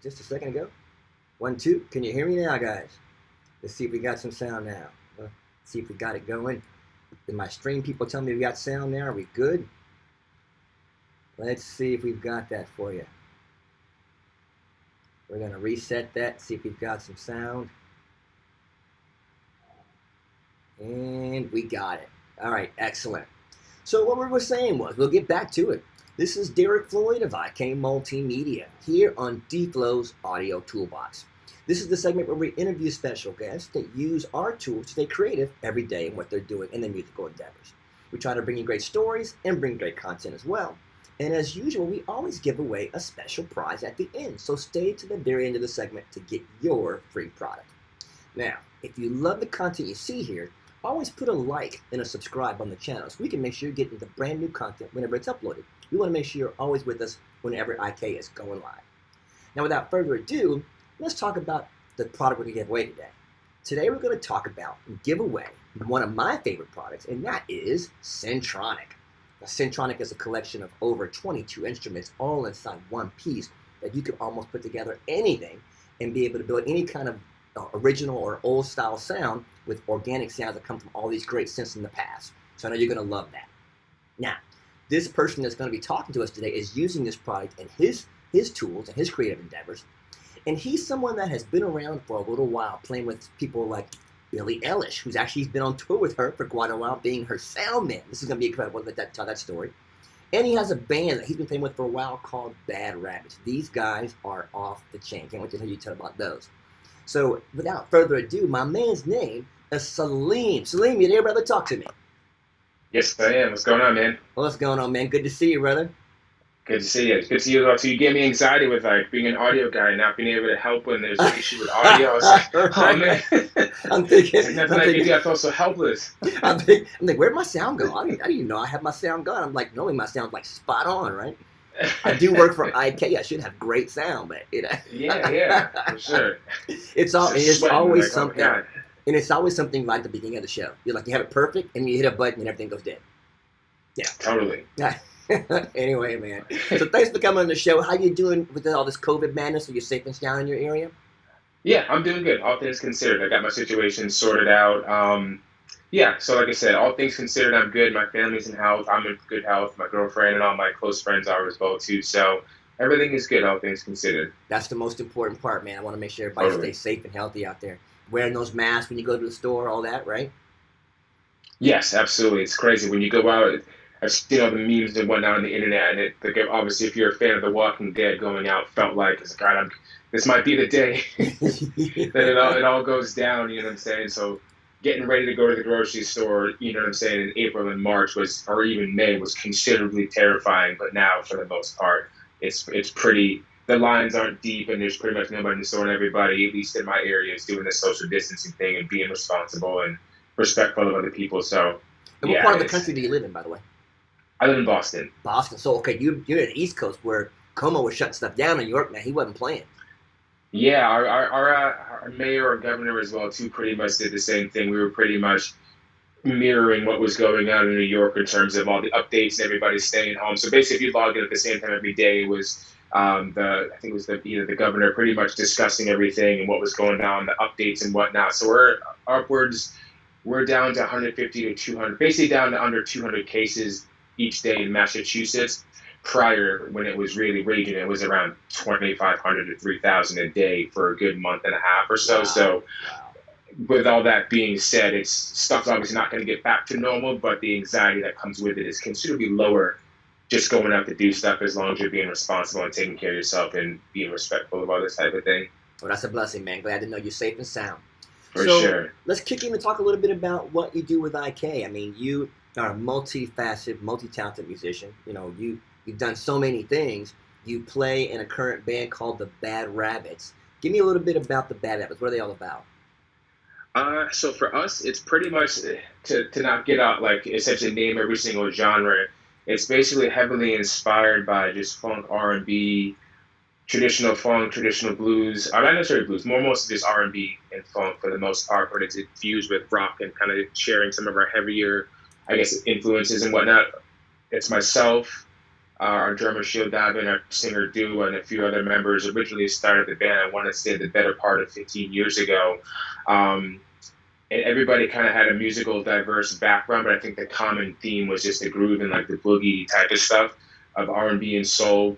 Just a second ago. 1, 2. Can you hear me now, guys? Let's see if we got some sound now. Let's see if we got it going. Did my stream people tell me we got sound now? Are we good? Let's see if we've got that for you. We're going to reset that, see if we've got some sound. And we got it. All right, excellent. So what we were saying was, we'll get back to it. This is Derek Floyd of IK Multimedia here on DFlo's Audio Toolbox. This is the segment where we interview special guests that use our tools to stay creative every day in what they're doing in their musical endeavors. We try to bring you great stories and bring great content as well. And as usual, we always give away a special prize at the end. So stay to the very end of the segment to get your free product. Now, if you love the content you see here, always put a like and a subscribe on the channel so we can make sure you're getting the brand new content whenever it's uploaded. We want to make sure you're always with us whenever IK is going live. Now, without further ado, let's talk about the product we're going to give away today. Today, we're going to talk about and give away one of my favorite products, and that is Syntronik. Now, Syntronik is a collection of over 22 instruments all inside one piece that you can almost put together anything and be able to build any kind of original or old style sound with organic sounds that come from all these great synths in the past. So I know you're going to love that. Now, this person that's going to be talking to us today is using this product in his tools and his creative endeavors. And he's someone that has been around for a little while, playing with people like Billie Ellish, who's actually been on tour with her for quite a while, being her sound man. This is going to be incredible to tell that story. And he has a band that he's been playing with for a while called Bad Rabbits. These guys are off the chain. Can't wait to hear you tell about those. So without further ado, my man's name is Salim. Salim, you there, brother? Talk to me. Yes, I am. What's going on, man? Well, what's going on, man? Good to see you, brother. Good to see you. It's good to see you. So you gave me anxiety with like being an audio guy and not being able to help when there's an issue with audio. I was like, oh man, I'm thinking, it's like nothing I can do. I felt so helpless. I'm like, where'd my sound go? I didn't even know I had my sound going. I'm like, knowing my sound's like spot on, right? I do work for IK. I should have great sound, but you know. Yeah, for sure. It's always like, something, oh, and it's always something like the beginning of the show. You're like, you have it perfect, and you hit a button, and everything goes dead. Yeah, totally. Anyway, man. So thanks for coming on the show. How you doing with all this COVID madness? Are you safe and sound in your area? Yeah, I'm doing good. All things considered, I got my situation sorted out. Yeah, so like I said, all things considered, I'm good. My family's in health. I'm in good health. My girlfriend and all my close friends are as well, too. So everything is good, all things considered. That's the most important part, man. I want to make sure everybody stays safe and healthy out there. Wearing those masks when you go to the store, all that, right? Yes, absolutely. It's crazy. When you go out, I've seen all the memes and whatnot on the internet, and obviously, if you're a fan of The Walking Dead, going out felt like, God, this might be the day that it all goes down, you know what I'm saying? So getting ready to go to the grocery store, you know what I'm saying, in April and March or even May was considerably terrifying. But now, for the most part, it's pretty, the lines aren't deep and there's pretty much nobody in the store, and everybody, at least in my area, is doing the social distancing thing and being responsible and respectful of other people. So, and what part of the country do you live in, by the way? I live in Boston. Boston. So, okay, you're in the East Coast where Como was shutting stuff down in New York. Now, he wasn't playing. Yeah, our mayor or governor as well, too, pretty much did the same thing. We were pretty much mirroring what was going on in New York in terms of all the updates and everybody staying home. So basically, if you logged in at the same time every day, it was the governor pretty much discussing everything and what was going on, the updates and whatnot. So we're down to 150 to 200, basically down to under 200 cases each day in Massachusetts. Prior, when it was really raging, it was around 2,500 to 3,000 a day for a good month and a half or so. Wow. So with all that being said, stuff's obviously not going to get back to normal, but the anxiety that comes with it is considerably lower just going out to do stuff, as long as you're being responsible and taking care of yourself and being respectful of all this type of thing. Well, that's a blessing, man. Glad to know you're safe and sound. For sure. Let's kick in and talk a little bit about what you do with IK. I mean, you are a multifaceted, multi-talented musician. You know, you've done so many things. You play in a current band called the Bad Rabbits. Give me a little bit about the Bad Rabbits. What are they all about? So for us, it's pretty much, to not get out, like, essentially name every single genre. It's basically heavily inspired by just funk, R&B, traditional funk, traditional blues. Not necessarily blues, mostly just R&B and funk for the most part, but it's infused with rock and kind of sharing some of our heavier, I guess, influences and whatnot. It's myself, our drummer Shield Davin, our singer Du, and a few other members originally started the band. I want to say the better part of 15 years ago. Um, and everybody kind of had a musical diverse background, but I think the common theme was just the groove and like the boogie type of stuff of R&B and soul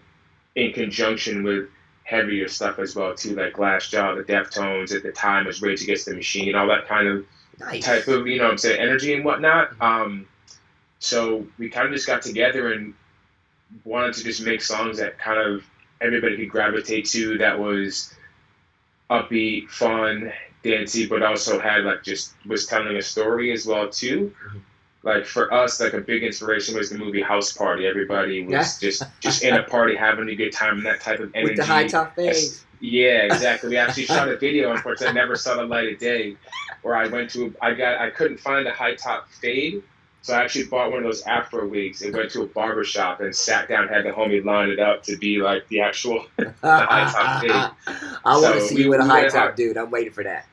in conjunction with heavier stuff as well too, like Glassjaw, the Deftones at the time was Rage Against the Machine, all that kind of type Nice. of, you know what I'm saying, energy and whatnot. So we kind of just got together and wanted to just make songs that kind of everybody could gravitate to, that was upbeat, fun, dancey, but also had like just was telling a story as well too. Mhm. Like for us, like a big inspiration was the movie House Party. Everybody Yeah. was just in a party having a good time and that type of With the high energy. top fades. Yeah, exactly. We actually shot a video, unfortunately, I never saw the light of day, where I couldn't find a high top fade. So I actually bought one of those Afro wigs and went to a barber shop and sat down, had the homie line it up to be like the actual the high top fade. I want to So see you with a we high went top, out. dude. I'm waiting for that.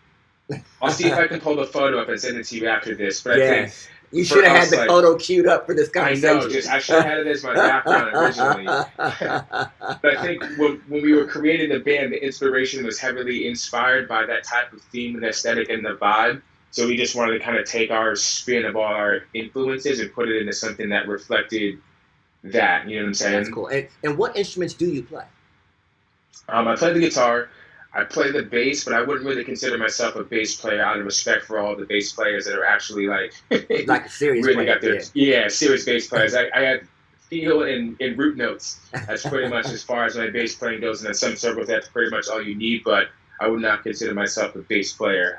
I'll see if I can pull the photo up and send it to you after this. But I think Yes. You should for have had us, the like, photo queued up for this I know, conversation. just I should have had it as my background originally. But I think when we were creating the band, the inspiration was heavily inspired by that type of theme and aesthetic and the vibe. So we just wanted to kind of take our spin of all our influences and put it into something that reflected that. You know what I'm That's saying? cool. And what instruments do you play? I play the guitar. I play the bass, but I wouldn't really consider myself a bass player out of respect for all the bass players that are actually like Like a serious really player, got their serious bass players. I had feel and root notes. That's pretty much as far as my bass playing goes, and in some circles that's pretty much all you need. But I would not consider myself a bass player.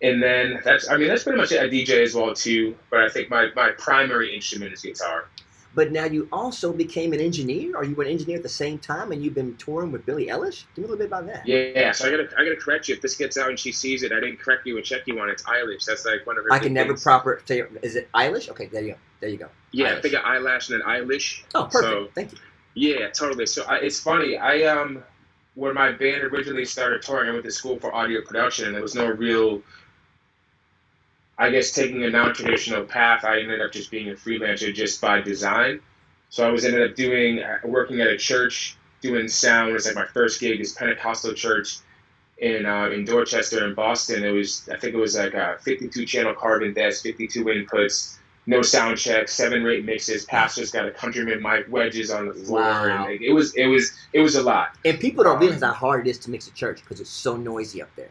And then that's pretty much it. I DJ as well too, but I think my primary instrument is guitar. But now you also became an engineer, or you were an engineer at the same time, and you've been touring with Billie Ellish. Give me a little bit about that. Yeah, so I gotta correct you. If this gets out and she sees it, I didn't correct you and check you on it. It's Eilish. That's like one of her I can big never things. proper say. Is it Eilish? Okay, there you go. There you go. Yeah, I Eilish. think of eyelash and then Eilish. Oh, perfect. So Thank you. yeah, totally. So it's funny. When my band originally started touring, I went to school for audio production, and there was no real, I guess, taking a non-traditional path. I ended up just being a freelancer just by design. So I was ended up doing working at a church doing sound. It was like my first gig, this Pentecostal church in Dorchester in Boston. I think it was like a 52 channel carbon desk, 52 inputs, no sound check, 7 or 8 mixes. Pastor's got a countryman mic, wedges on the floor, and Wow. like, it was a lot. And people don't realize Um, how hard it is to mix a church because it's so noisy up there.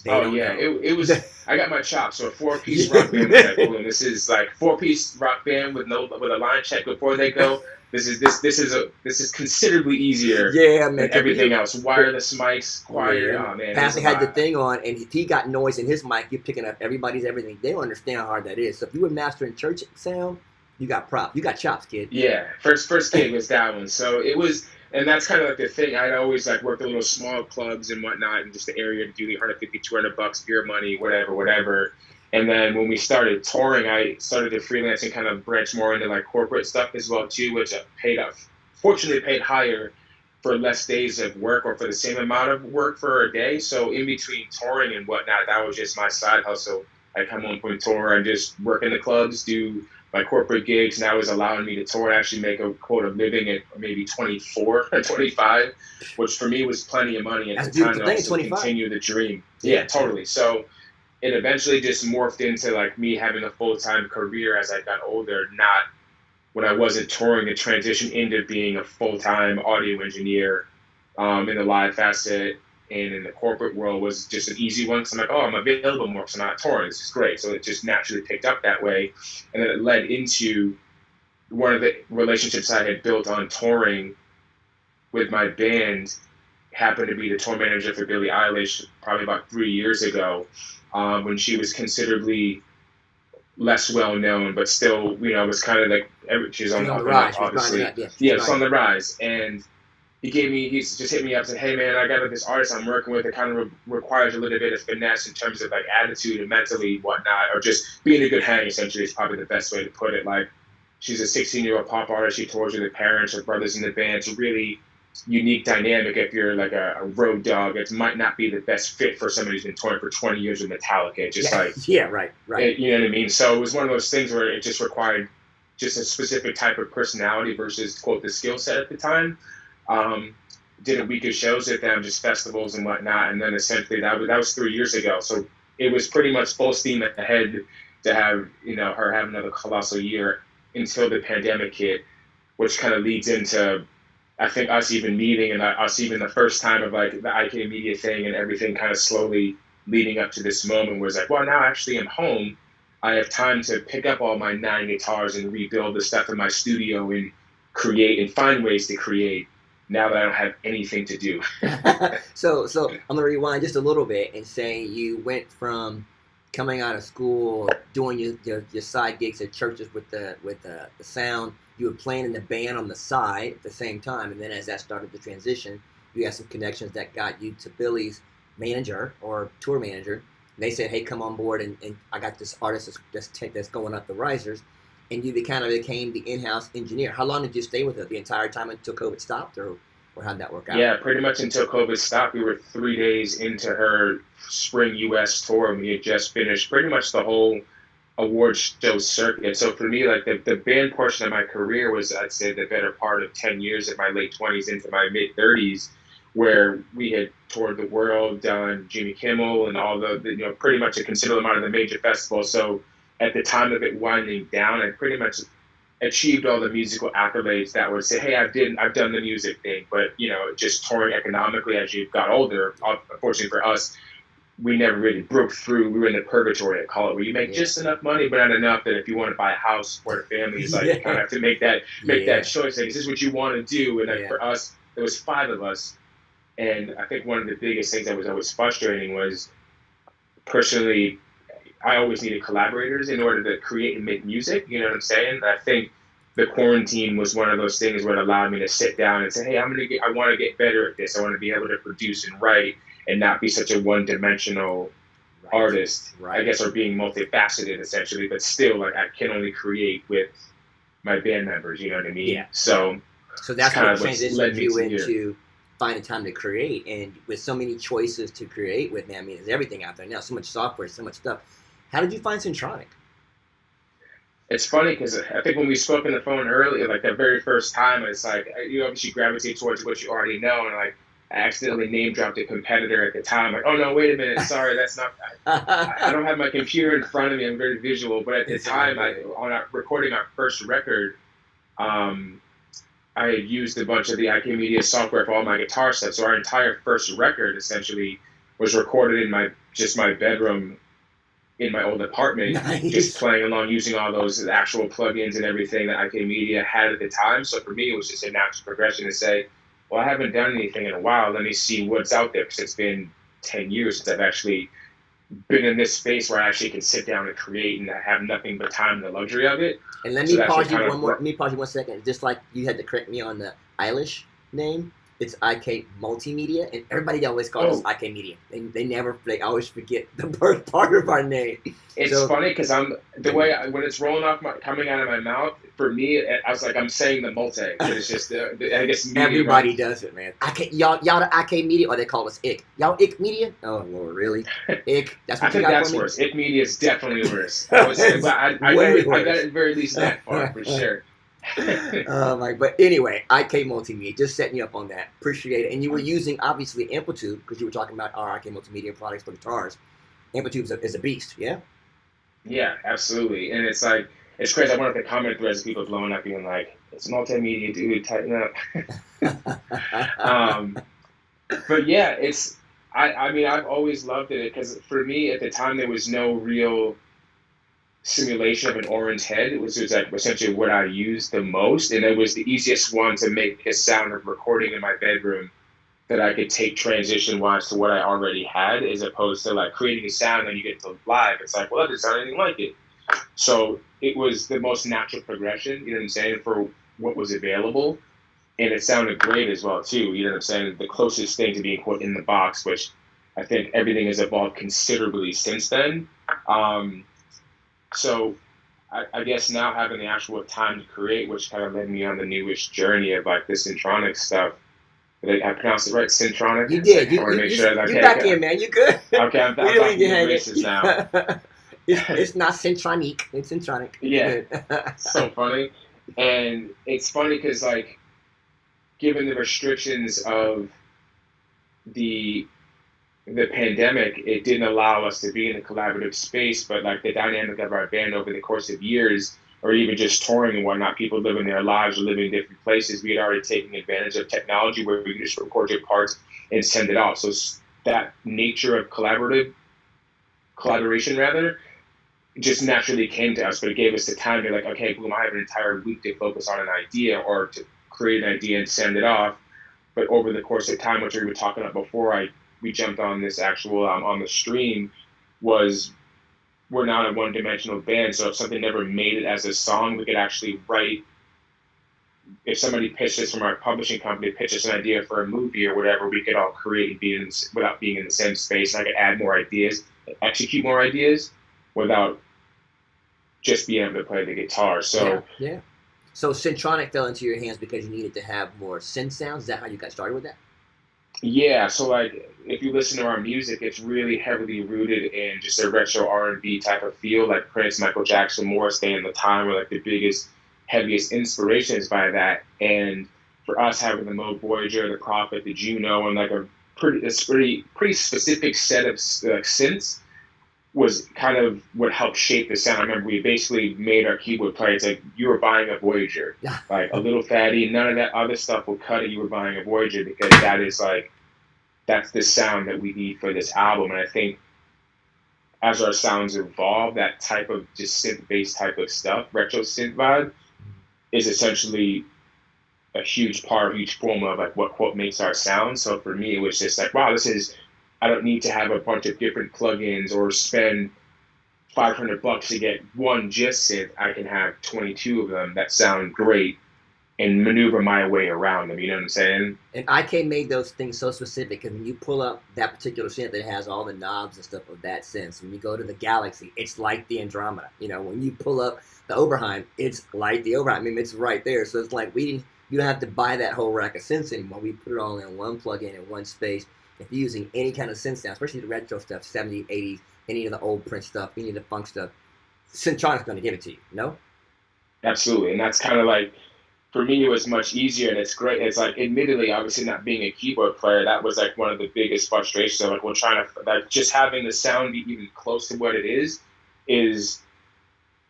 They oh don't yeah, know. it was. I got my chops. So a 4-piece rock band was like, Yeah. boom. This is like 4-piece rock band with a line check before they go. This is considerably easier Yeah, man. than everything else. Wireless mics, choir. Yeah. Oh man, it's Pastor a had the lot. thing on, and if he got noise in his mic, you're picking up everybody's everything. They don't understand how hard that is. So if you were mastering church sound, you got props. You got chops, kid. Yeah, first gig was that one. So it was, and that's kind of like the thing. I'd always like worked at little small clubs and whatnot, in just the area to do the 150, $200 beer money, whatever. And then when we started touring, I started to freelance and kind of branch more into like corporate stuff as well too, which paid off. Fortunately, paid higher for less days of work or for the same amount of work for a day. So in between touring and whatnot, that was just my side hustle. I come home from tour and just work in the clubs, do my corporate gigs, and that was allowing me to tour and actually make a quote of living at maybe 24 or 25, which for me was plenty of money at That's a the time beautiful to thing, also 25. continue the dream. Yeah. Yeah, totally. So it eventually just morphed into like me having a full-time career as I got older, not when I wasn't touring, to transition into being a full-time audio engineer in the live facet and in the corporate world was just an easy one. Because I'm like, oh, I'm available more because I'm not touring. This is great. So it just naturally picked up that way. And then it led into one of the relationships I had built on touring with my band, happened to be the tour manager for Billie Eilish probably about 3 years ago, when she was considerably less well known, but still, was kind of like she's on She's the on the up and up, rise. She's grinding obviously. up. Yeah, she's Yeah, it's on grinding. the rise. And he's just hit me up and said, hey man, I got this artist I'm working with that kind of requires a little bit of finesse in terms of like attitude and mentally whatnot, or just being a good hang, essentially, is probably the best way to put it. Like, she's a 16-year-old pop artist. She tours with her parents, her brothers in the band. It's a really unique dynamic. If you're like a road dog, it might not be the best fit for somebody who's been touring for 20 years with Metallica. It's just Yeah. like, Yeah. Right. Right. you know what I mean? So it was one of those things where it just required just a specific type of personality versus, quote, the skill set at the time. Did a week of shows with them, just festivals and whatnot. And then essentially that was 3 years ago. So it was pretty much full steam ahead to have, her have another colossal year until the pandemic hit, which kind of leads into, I think, us even meeting and us even the first time of like the IK Media thing and everything kind of slowly leading up to this moment where it's like, well, now actually I'm home. I have time to pick up all my 9 guitars and rebuild the stuff in my studio and create and find ways to create now that I don't have anything to do. So I'm gonna rewind just a little bit and say you went from coming out of school, doing your side gigs at churches with the sound. You were playing in the band on the side at the same time, and then as that started to transition, you had some connections that got you to Billie's manager or tour manager. And they said, "Hey, come on board, and I got this artist that's going up the risers." And you kind of became the in-house engineer. How long did you stay with her? The entire time until COVID stopped, or how'd that work out? Yeah, pretty much until COVID stopped. We were 3 days into her spring U.S. tour, and we had just finished pretty much the whole award show circuit. So for me, like the band portion of my career was, I'd say, the better part of 10 years, at my late 20s into my mid 30s, where we had toured the world, done Jimmy Kimmel and all the pretty much a considerable amount of the major festivals. So at the time of it winding down, I pretty much achieved all the musical accolades that would say, hey, I've done the music thing. But, just touring economically as you got older, unfortunately for us, we never really broke through. We were in the purgatory, I call it, where you make just enough money, but not enough that if you want to buy a house, support a family, it's like you kind of have to make that choice. Like, is this what you want to do? And like for us, there was 5 of us. And I think one of the biggest things that was always frustrating was, personally, I always needed collaborators in order to create and make music. You know what I'm saying? And I think the quarantine was one of those things where it allowed me to sit down and say, hey, I want to get better at this. I want to be able to produce and write and not be such a one-dimensional artist, I guess, or being multifaceted essentially, but still, like, I can only create with my band members. You know what I mean? Yeah. So that's kind of what transitioned you into finding time to create, and with so many choices to create with, man, I mean, there's everything out there now, so much software, so much stuff. How did you find Syntronik? It's funny because I think when we spoke on the phone earlier, like the very first time, it's like you obviously gravitate towards what you already know, and like I accidentally name dropped a competitor at the time. Like, oh no, wait a minute, sorry, that's not. I don't have my computer in front of me. I'm very visual, but at the time, recording our first record, I had used a bunch of the IK Media software for all my guitar stuff. So our entire first record essentially was recorded in my bedroom in my old apartment, just playing along, using all those actual plugins and everything that IK Media had at the time. So for me, it was just a natural progression to say, well, I haven't done anything in a while. Let me see what's out there, because it's been 10 years since I've actually been in this space where I actually can sit down and create and I have nothing but time and the luxury of it. And let me pause you Let me pause you 1 second. Just like you had to correct me on the Eilish name, it's IK Multimedia, and everybody always calls us IK Media. They always forget the birth part of our name. It's funny because when it's rolling off coming out of my mouth, for me, I was like, I'm saying the multi. It's just I guess everybody does it, man. Y'all the IK Media, or they call us IK. Y'all IK Media? Oh Lord, really? IK? That's what I think that's worse. IK Media is definitely worse. I got it at the very least that far for sure. But anyway, IK Multimedia, just setting you up on that. Appreciate it. And you were using, obviously, Amplitude, because you were talking about our IK Multimedia products for guitars. Amplitude is a beast, yeah? Yeah, absolutely. And it's like, it's crazy. I went up the comment threads of people blowing up being like, it's multimedia, dude, tighten up. But yeah, I mean, I've always loved it, because for me, at the time, there was no real simulation of an orange head. It was like essentially what I used the most, and it was the easiest one to make a sound of recording in my bedroom that I could take transition wise to what I already had, as opposed to like creating a sound and you get to live. It's like, well, that doesn't sound anything like it. So it was the most natural progression, you know what I'm saying, for what was available. And it sounded great as well too, you know what I'm saying, the closest thing to being quote in the box, which I think everything has evolved considerably since then. So I guess now having the actual time to create, which kind of led me on the newish journey of like this Syntronik stuff. I pronounced it right, Syntronik? You did. You back in, man. You good? Okay, I'm back in the races now. It's not Syntronik. It's Syntronic. Yeah, so funny. And it's funny because like given the restrictions of the the pandemic, it didn't allow us to be in a collaborative space, but like the dynamic of our band over the course of years, or even just touring and whatnot, people living their lives or living in different places, we had already taken advantage of technology where we could just record your parts and send it off. So that nature of collaboration rather, just naturally came to us, but it gave us the time to like, okay, boom, I have an entire week to focus on an idea or to create an idea and send it off. But over the course of time, which we were talking about before we jumped on this actual on the stream, was we're not a one-dimensional band. So if something never made it as a song, we could actually write. If somebody pitched us from our publishing company, pitched us an idea for a movie or whatever, we could all create and be in without being in the same space. And I could add more ideas, execute more ideas, without just being able to play the guitar. So yeah. So Syntronic fell into your hands because you needed to have more synth sounds. Is that how you got started with that? yeah, so like if you listen to our music, it's really heavily rooted in just a retro R&B type of feel. Like Prince, Michael Jackson, Morris Day, and the time were like the biggest, heaviest inspirations by that. And for us, having the Moog Voyager, the Prophet, the Juno, and like a pretty specific set of like synths was kind of what helped shape the sound. I remember we basically made our keyboard player. It's like you were buying a Voyager, Yeah. like a little fatty. None of that other stuff will cut it. You were buying a Voyager because that is like that's the sound that we need for this album. And I think as our sounds evolve, that type of just synth-based type of stuff, retro synth vibe, is essentially a huge part, a huge form of like what makes our sound. So for me, it was just like, wow, this is. I don't need to have a bunch of different plugins or spend $500 to get one just synth. I can have 22 of them that sound great and maneuver my way around them. You know what I'm saying? And IK made those things so specific because when you pull up that particular synth that has all the knobs and stuff of that sense, when you go to the Galaxy, it's like the Andromeda. You know, when you pull up the Oberheim, it's like the Oberheim. I mean, it's right there. So it's like you don't have to buy that whole rack of synths anymore. We put it all in one plug-in in one space. If you're using any kind of synth sound, especially the retro stuff, 70s, 80s, any of the old Prince stuff, any of the funk stuff, Syntronic's going to give it to you. No? Absolutely. And that's kind of like, for me, it was much easier and it's great. It's like, admittedly, obviously not being a keyboard player, that was like one of the biggest frustrations. So like, we're trying to, like, just having the sound be even close to what it is,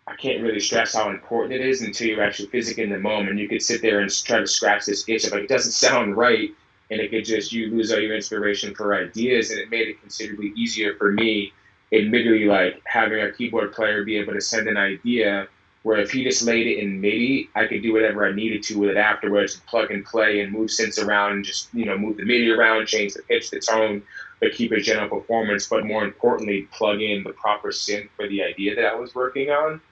I can't really stress how important it is until you're actually physically in the moment. You could sit there and try to scratch this itch of like, it doesn't sound right. And it could just, you lose all your inspiration for ideas. And it made it considerably easier for me, admittedly, like having a keyboard player be able to send an idea where if he just laid it in MIDI, I could do whatever I needed to with it afterwards, plug and play and move synths around and just, move the MIDI around, change the pitch, the tone, but keep a general performance. But more importantly, plug in the proper synth for the idea that I was working on,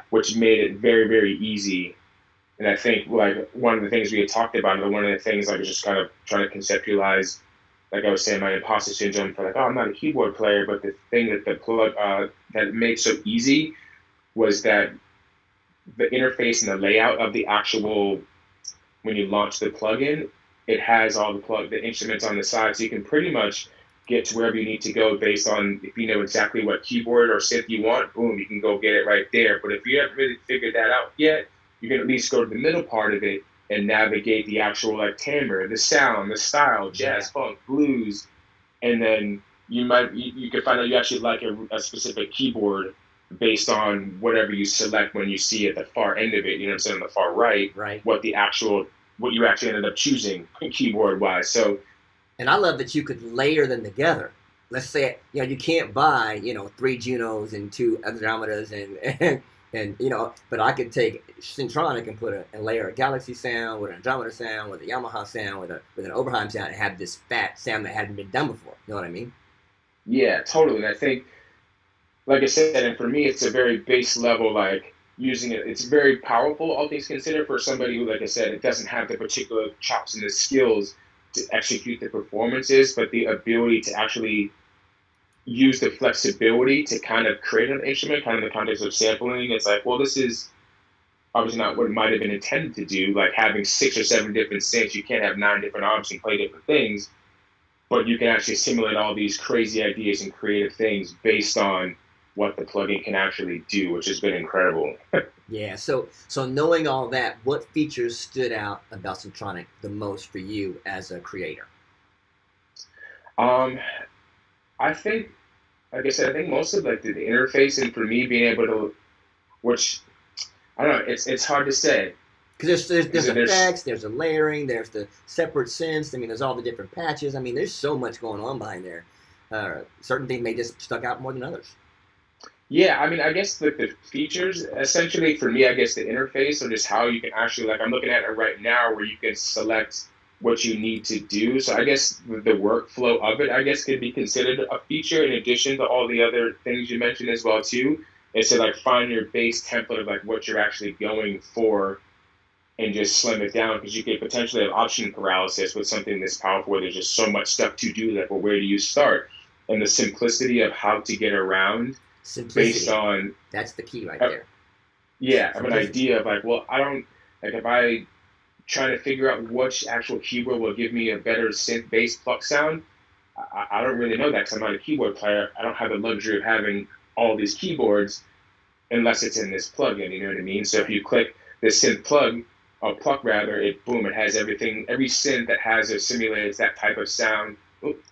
which made it very, very easy. And I think like one of the things we had talked about, or one of the things I was just kind of trying to conceptualize, like I was saying, my imposter syndrome for like, oh, I'm not a keyboard player, but the thing that the plug that made so easy was that the interface and the layout of the actual, when you launch the plugin, it has all the instruments on the side, so you can pretty much get to wherever you need to go based on if you know exactly what keyboard or synth you want. Boom, you can go get it right there. But if you haven't really figured that out yet, you can at least go to the middle part of it and navigate the actual like timbre, the sound, the style, jazz, funk, blues, and then you can find out you actually like a specific keyboard based on whatever you select when you see at the far end of it. You know what I'm saying, on the far right, what you actually ended up choosing keyboard wise. So, and I love that you could layer them together. Let's say you can't buy 3 Junos and 2 Andromedas and but I could take Syntronic and layer a Galaxy sound with an Andromeda sound, with a Yamaha sound, with an Oberheim sound, and have this fat sound that hadn't been done before. You know what I mean? Yeah, totally. And I think, like I said, and for me, it's a very base level, like using it. It's very powerful, all things considered, for somebody who, like I said, it doesn't have the particular chops and the skills to execute the performances, but the ability to actually use the flexibility to kind of create an instrument, kind of in the context of sampling. It's like, well, this is obviously not what it might have been intended to do, like having 6 or 7 different synths. You can't have 9 different arms and play different things, but you can actually simulate all these crazy ideas and creative things based on what the plugin can actually do, which has been incredible. Yeah. So knowing all that, what features stood out about Syntronik the most for you as a creator? Um, I think, like I said, I think most of like the interface and for me being able to, which I don't know, it's hard to say Because because there's there's effects, there's a layering, there's the separate synths. I mean, there's all the different patches. I mean, there's so much going on behind there. Certain things may just stuck out more than others. yeah, I mean, I guess the features essentially for me, I guess the interface or just how you can actually like I'm looking at it right now where you can select what you need to do. So I guess the workflow of it, I guess, could be considered a feature in addition to all the other things you mentioned as well too. Is to like find your base template of like what you're actually going for and just slim it down because you could potentially have option paralysis with something this powerful where there's just so much stuff to do. Like, well, where do you start? And the simplicity of how to get around based Simplicity. on That's the key right uh, there. yeah, I have an Simplicity. idea of like, well, I don't like if I try to figure out which actual keyboard will give me a better synth bass pluck sound. I don't really know that because I'm not a keyboard player. I don't have the luxury of having all these keyboards unless it's in this plugin. You know what I mean? So if Right. you click the synth plug, or pluck rather, it boom, it has everything, every synth that has or simulates that type of sound. Oop,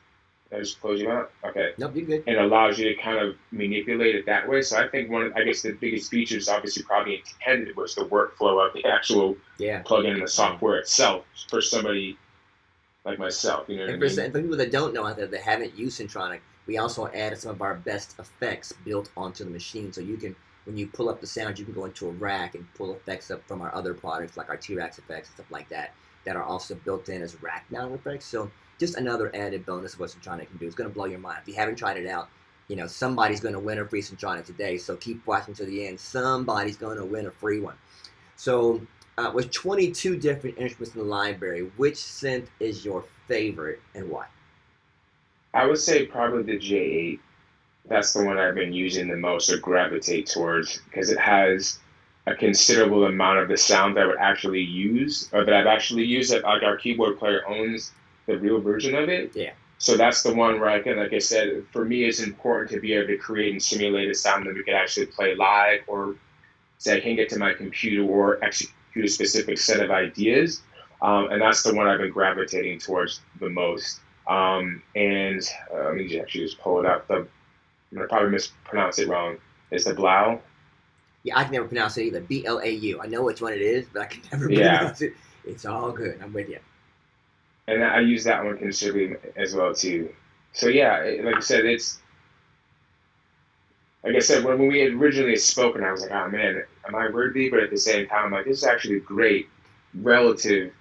did I just close you out? Okay. Nope, you're good. And allows you to kind of manipulate it that way. So I think one of, I guess the biggest features obviously probably intended was the workflow of the actual Yeah. plugin and the Yeah. software itself for somebody like myself. You know what I And mean? for people that don't know out there that haven't used Syntronic, we also added some of our best effects built onto the machine. So you can, when you pull up the sound, you can go into a rack and pull effects up from our other products, like our T-Rax effects and stuff like that, that are also built in as rack mount effects. So just another added bonus of what Syntronic can do. It's going to blow your mind. If you haven't tried it out, you know, somebody's going to win a free Syntronic today. So keep watching to the end. Somebody's going to win a free one. So with 22 different instruments in the library, which synth is your favorite and why? I would say probably the J8. That's the one I've been using the most or gravitate towards because it has a considerable amount of the sound that I would actually use or that I've actually used that like our keyboard player owns the real version of it. Yeah. So that's the one where I can, like I said, for me it's important to be able to create and simulate a sound that we can actually play live or say I can get to my computer or execute a specific set of ideas. And that's the one I've been gravitating towards the most. And let me actually just pull it up. I'm gonna probably mispronounce it wrong. Is the Blau? Yeah, I can never pronounce it either. Blau. I know which one it is, but I can never Yeah, pronounce it. It's all good. I'm with you. and I use that one considerably as well too. So yeah, like I said, it's like I said when we had originally spoken, I was like, oh man, am I worthy? But at the same time, I'm like, this is actually great relative,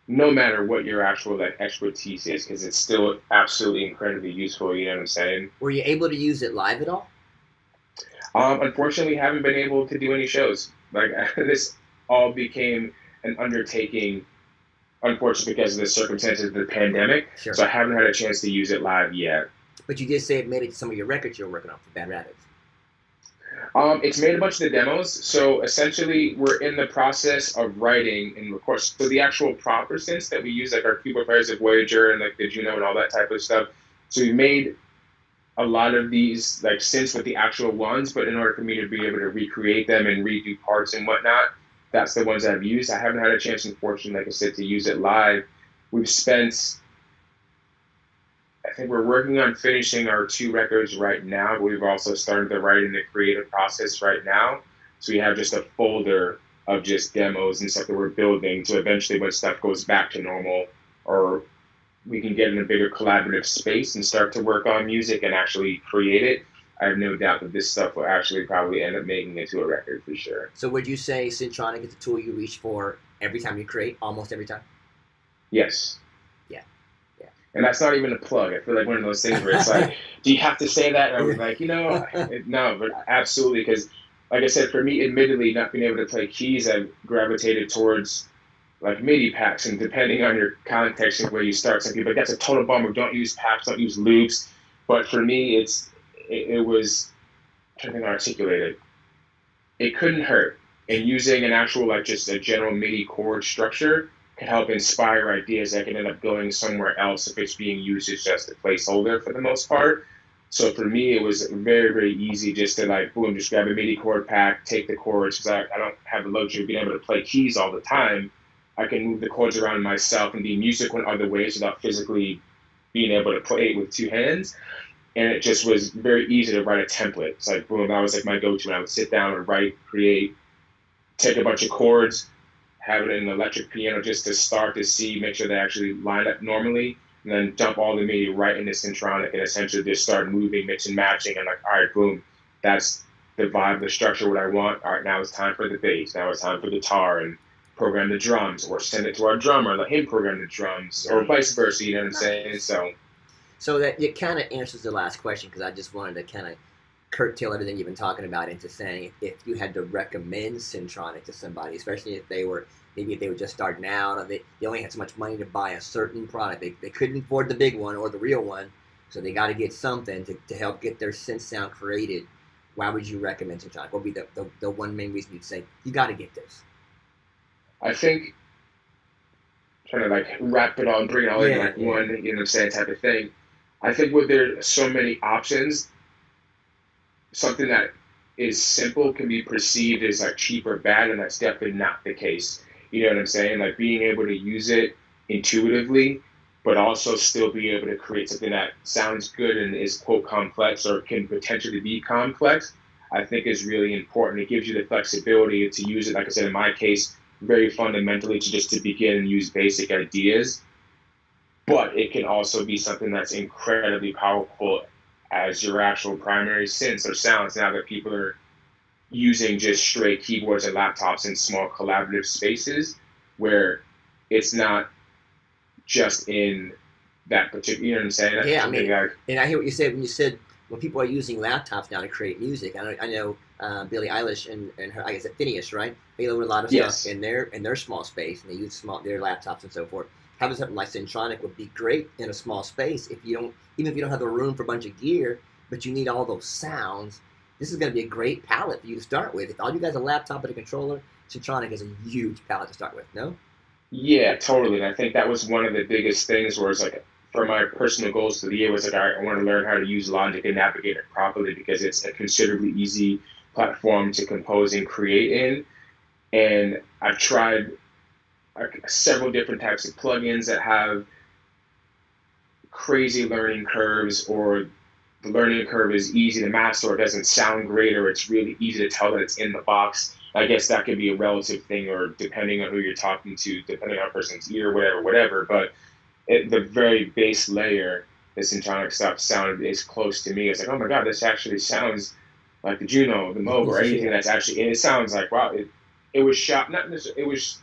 no matter what your actual like expertise is, because it's still absolutely incredibly useful. You know what I'm saying? Were you able to use it live at all? Unfortunately, haven't been able to do any shows. Like this all became an undertaking, unfortunately, because of the circumstances of the pandemic. Sure. So I haven't had a chance to use it live yet. But you did say it made it to some of your records you're working on for Bad Rabbits. It's made a bunch of the demos. So essentially, we're in the process of writing and of course, so the actual proper synths that we use, like our keyboard players of Voyager and like the Juno and all that type of stuff. So we made a lot of these like synths with the actual ones, but in order for me to be able to recreate them and redo parts and whatnot, that's the ones I've used. I haven't had a chance, unfortunately, like I said, to use it live. We've spent, I think we're working on finishing our two records right now, but we've also started the writing the creative process right now. So we have just a folder of just demos and stuff that we're building. So eventually when stuff goes back to normal or we can get in a bigger collaborative space and start to work on music and actually create it, I have no doubt that this stuff will actually probably end up making it to a record for sure. So would you say Syntronic is the tool you reach for every time you create, almost every time? Yes. Yeah. Yeah. And that's not even a plug. I feel like one of those things where it's like, do you have to say that? And I was like, no, but absolutely. Because, like I said, for me, admittedly, not being able to play keys, I've gravitated towards like MIDI packs. And depending on your context and where you start, some people, like, that's a total bummer. Don't use packs, don't use loops. But for me, it was, I'm trying to think how to articulate it. It couldn't hurt. And using an actual, like just a general MIDI chord structure can help inspire ideas that can end up going somewhere else if it's being used as just a placeholder for the most part. So for me, it was very, very easy just to like, boom, just grab a MIDI chord pack, take the chords, because I don't have the luxury of being able to play keys all the time. I can move the chords around myself and be musical in other ways without physically being able to play it with two hands. And it just was very easy to write a template. It's like, boom, that was like my go-to. I would sit down and write, create, take a bunch of chords, have it in an electric piano just to start to see, make sure they actually line up normally, and then dump all the MIDI right into Syntronik and essentially just start moving, mixing, matching, and like, all right, boom, that's the vibe, the structure, what I want. All right, now it's time for the bass. Now it's time for guitar, and program the drums, or send it to our drummer, let him program the drums, or vice versa. You know what I'm saying? So that it kind of answers the last question, because I just wanted to kind of curtail everything you've been talking about into saying if you had to recommend Syntronik to somebody, especially if they were just starting out, or they only had so much money to buy a certain product, they couldn't afford the big one or the real one, so they got to get something to help get their synth sound created. Why would you recommend Syntronik? What would be the one main reason you'd say you got to get this? I think trying to like wrap it all and bring it all in like one, you know what I'm saying, type of thing. I think with there's so many options, something that is simple can be perceived as like cheap or bad, and that's definitely not the case. You know what I'm saying? Like being able to use it intuitively, but also still be able to create something that sounds good and is quote complex or can potentially be complex, I think is really important. It gives you the flexibility to use it, like I said, in my case, very fundamentally to just to begin and use basic ideas, but it can also be something that's incredibly powerful as your actual primary synths or sounds now that people are using just straight keyboards and laptops in small collaborative spaces where it's not just in that particular, you know what I'm saying? Yeah, I mean, and I hear what you said when you said when people are using laptops now to create music. I know Billie Eilish and her, I guess, Phineas, right? They load a lot of stuff in their small space, and they use their laptops and so forth. Having something like Syntronik would be great in a small space if you don't, even if you don't have the room for a bunch of gear, but you need all those sounds. This is going to be a great palette for you to start with. If all you guys have a laptop and a controller, Syntronik is a huge palette to start with. No? Yeah, totally. And I think that was one of the biggest things where it's like, for my personal goals for the year was like, all right, I want to learn how to use Logic and navigate it properly because it's a considerably easy platform to compose and create in. And I've tried several different types of plugins that have crazy learning curves, or the learning curve is easy to master, or it doesn't sound great, or it's really easy to tell that it's in the box. I guess that could be a relative thing, or depending on who you're talking to, depending on a person's ear, whatever. But the very base layer, the Syntronik stuff sounded as close to me. It's like, oh my God, this actually sounds like the Juno, the Moog, or anything that's actually, and it sounds like, wow, it was shot, not necessarily, it was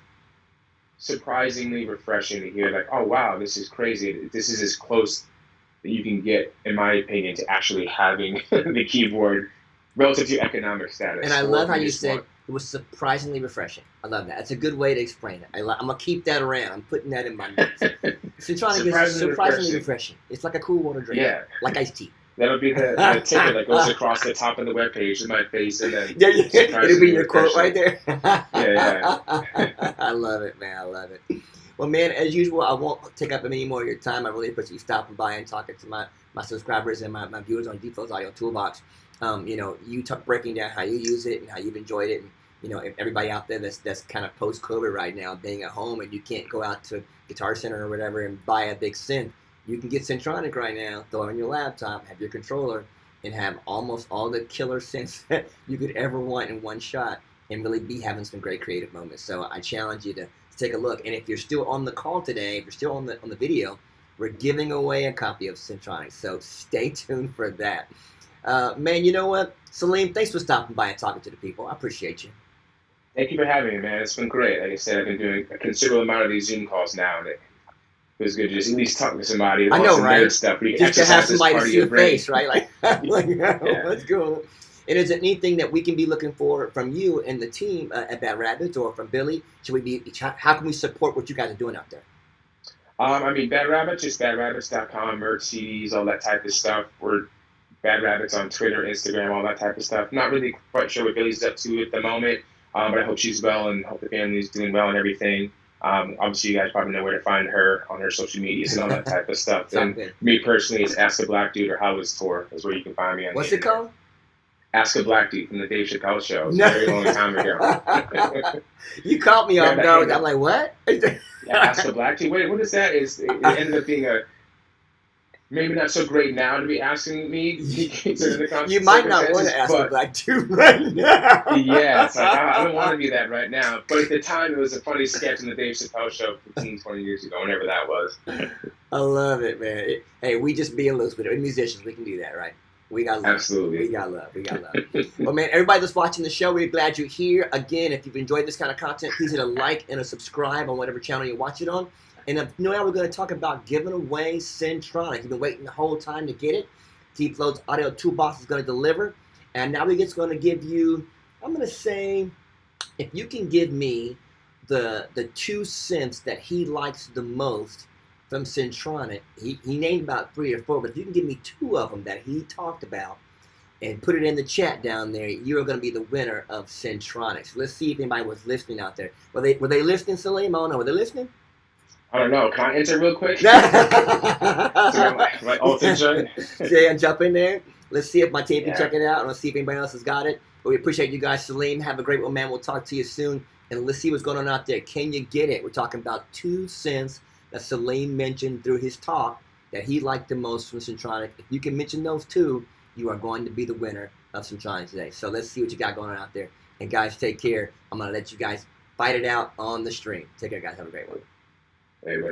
surprisingly refreshing to hear, like, oh wow, this is crazy. This is as close that you can get, in my opinion, to actually having the keyboard relative to economic status. And I love how you said it was surprisingly refreshing. I love that. It's a good way to explain it. I'm going to keep that around. I'm putting that in my notes. Syntronik is surprisingly refreshing. It's like a cool water drink. Yeah. Like iced tea. That'll be the ticker that goes across the top of the webpage in my face, and then it'll be your quote right there. Yeah. I love it, man. I love it. Well, man, as usual, I won't take up any more of your time. I really appreciate you stopping by and talking to my subscribers and my viewers on DFlo's Audio Toolbox. You breaking down how you use it and how you've enjoyed it. And, if everybody out there that's kind of post-COVID right now, being at home and you can't go out to Guitar Center or whatever and buy a big synth, you can get Syntronik right now, throw it on your laptop, have your controller, and have almost all the killer synths that you could ever want in one shot and really be having some great creative moments. So I challenge you to take a look. And if you're still on the call today, if you're still on the video, we're giving away a copy of Syntronik. So stay tuned for that. Man, you know what? Salim, thanks for stopping by and talking to the people. I appreciate you. Thank you for having me, man. It's been great. Like I said, I've been doing a considerable amount of these Zoom calls now, and it was good to just at least talk to somebody. I know, right? Stuff. Just to have somebody see your face, right? That's cool. And is it anything that we can be looking for from you and the team at Bad Rabbits, or from Billy? How can we support what you guys are doing out there? Bad Rabbits, just badrabbits.com, merch, CDs, all that type of stuff. We're Bad Rabbits on Twitter, Instagram, all that type of stuff. Not really quite sure what Billy's up to at the moment, but I hope she's well and hope the family's doing well and everything. Obviously, you guys probably know where to find her on her social medias and all that type of stuff. And Something. me personally, it's Ask a Black Dude or How Is Tour is where you can find me on. What's it called? Ask a Black Dude from the Dave Chappelle Show. It was No. a very long time ago. You caught me off guard. I'm like, what? Yeah, Ask a Black Dude. Wait, what is that? It ended up being a maybe not so great now to be asking me. You might not want to ask a black dude right now. Yeah, it's like, I don't want to be that right now. But at the time, it was a funny sketch in the Dave Chappelle Show 15, 20 years ago, whenever that was. I love it, man. Hey, we just being loose with it. We're musicians. We can do that, right? We got love. Absolutely. We got love. We got love. Well, man, everybody that's watching the show, we're glad you're here. Again, if you've enjoyed this kind of content, please hit a like and a subscribe on whatever channel you watch it on. And now we're going to talk about giving away Syntronik. You've been waiting the whole time to get it. DFlo's Audio Toolbox is going to deliver. And now we're just going to give you, I'm going to say, if you can give me the 2 synths that he likes the most from Syntronik, he named about 3 or 4, but if you can give me 2 of them that he talked about and put it in the chat down there, you're going to be the winner of Syntronik. So let's see if anybody was listening out there. Were they listening, Salim? I don't know. Were they listening? I don't know. Can I enter real quick? My ultimate journey. Yeah, jump in there. Let's see if my team can check it out. And let's see if anybody else has got it. But we appreciate you guys, Salim. Have a great one, man. We'll talk to you soon. And let's see what's going on out there. Can you get it? We're talking about 2 synths that Salim mentioned through his talk that he liked the most from Syntronik. If you can mention those 2, you are going to be the winner of Syntronik today. So let's see what you got going on out there. And guys, take care. I'm going to let you guys fight it out on the stream. Take care, guys. Have a great one. Anyway.